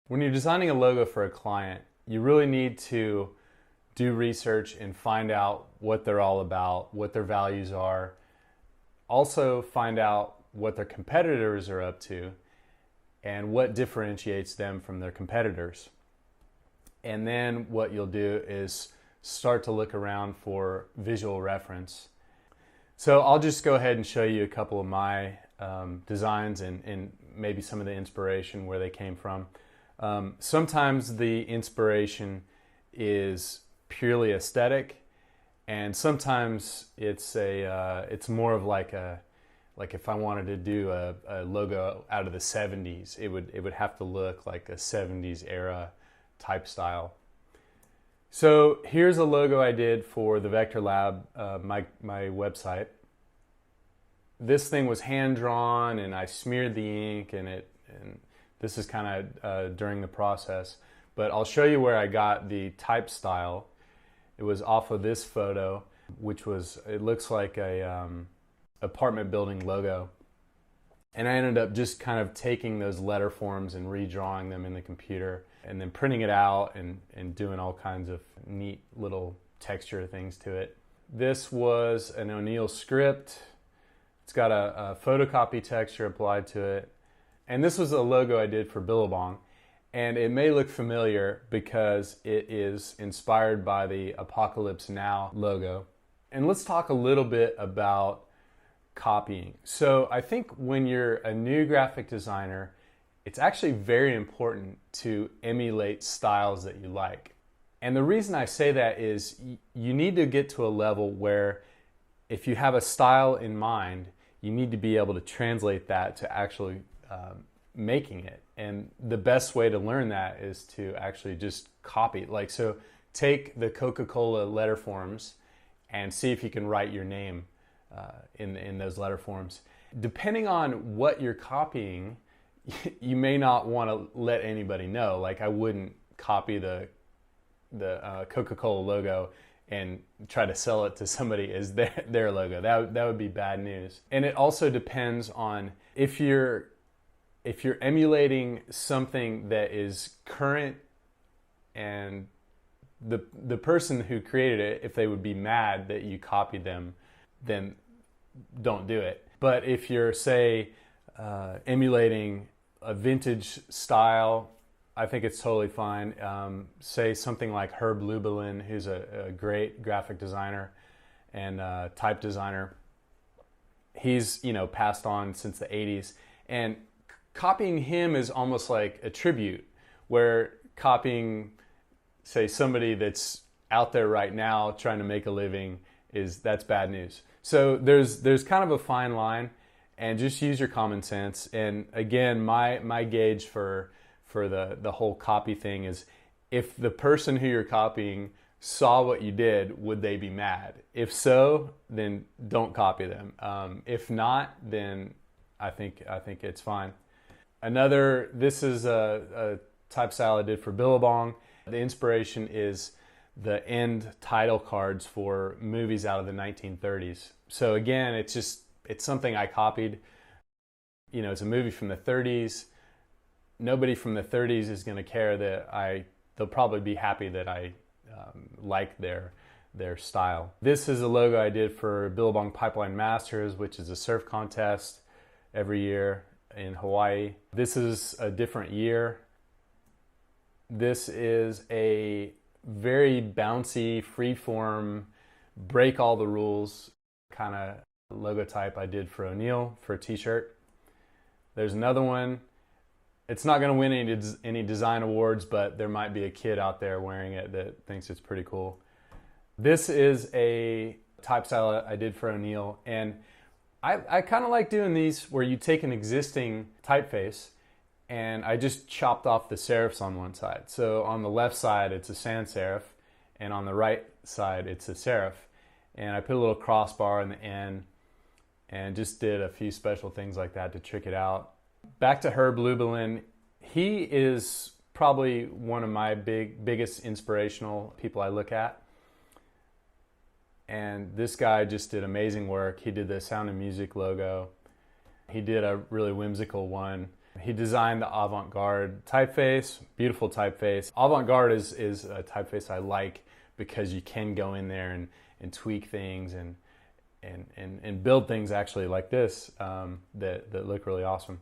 When you're designing a logo for a client, you really need to do research and find out what they're all about, what their values are. Also find out what their competitors are up to and what differentiates them from their competitors. And then what you'll do is start to look around for visual reference. So I'll just go ahead and show you a couple of my designs and maybe some of the inspiration where they came from. Sometimes the inspiration is purely aesthetic, and sometimes it's more of like if I wanted to do a logo out of the 70s, it would have to look like a 70s era type style. So here's a logo I did for the Vector Lab, my website. This thing was hand drawn, and I smeared the ink, and this is kind of during the process. But I'll show you where I got the type style. It was off of this photo, which it looks like a apartment building logo. And I ended up just kind of taking those letter forms and redrawing them in the computer and then printing it out and doing all kinds of neat little texture things to it. This was an O'Neill script. It's got a photocopy texture applied to it. And this was a logo I did for Billabong. And it may look familiar because it is inspired by the Apocalypse Now logo. And let's talk a little bit about copying. So I think when you're a new graphic designer, it's actually very important to emulate styles that you like. And the reason I say that is you need to get to a level where if you have a style in mind, you need to be able to translate that to actually making it. And the best way to learn that is to actually just copy. So take the Coca-Cola letter forms and see if you can write your name in those letter forms. Depending on what you're copying, you may not want to let anybody know. Like I wouldn't copy the Coca-Cola logo and try to sell it to somebody as their logo. That would be bad news. And it also depends on if you're emulating something that is current, and the person who created it, if they would be mad that you copied them, then don't do it. But if you're, say, emulating a vintage style, I think it's totally fine. Say something like Herb Lubalin, who's a great graphic designer and type designer. He's passed on since the 80s, and copying him is almost like a tribute, where copying, say, somebody that's out there right now trying to make a living that's bad news. So there's kind of a fine line, and just use your common sense. And again, my gauge for the whole copy thing is, if the person who you're copying saw what you did, would they be mad? If so, then don't copy them. If not, then I think it's fine. This is a type style I did for Billabong. The inspiration is the end title cards for movies out of the 1930s. So again, it's something I copied. It's a movie from the 30s. Nobody from the 30s is going to care that they'll probably be happy that I like their style. This is a logo I did for Billabong Pipeline Masters, which is a surf contest every year in Hawaii. This is a different year. This is a very bouncy, freeform, break all the rules kind of logo type I did for O'Neill for a t-shirt. There's another one. It's not going to win any design awards, but there might be a kid out there wearing it that thinks it's pretty cool. This is a type style I did for O'Neill, and I kind of like doing these where you take an existing typeface, and I just chopped off the serifs on one side. So on the left side it's a sans serif, and on the right side it's a serif. And I put a little crossbar in the end and just did a few special things like that to trick it out. Back to Herb Lubalin. He is probably one of my biggest inspirational people I look at. And this guy just did amazing work. He did the Sound of Music logo. He did a really whimsical one He designed the Avant-Garde typeface, beautiful typeface. Avant-Garde is a typeface I like because you can go in there and tweak things and build things actually like this that look really awesome.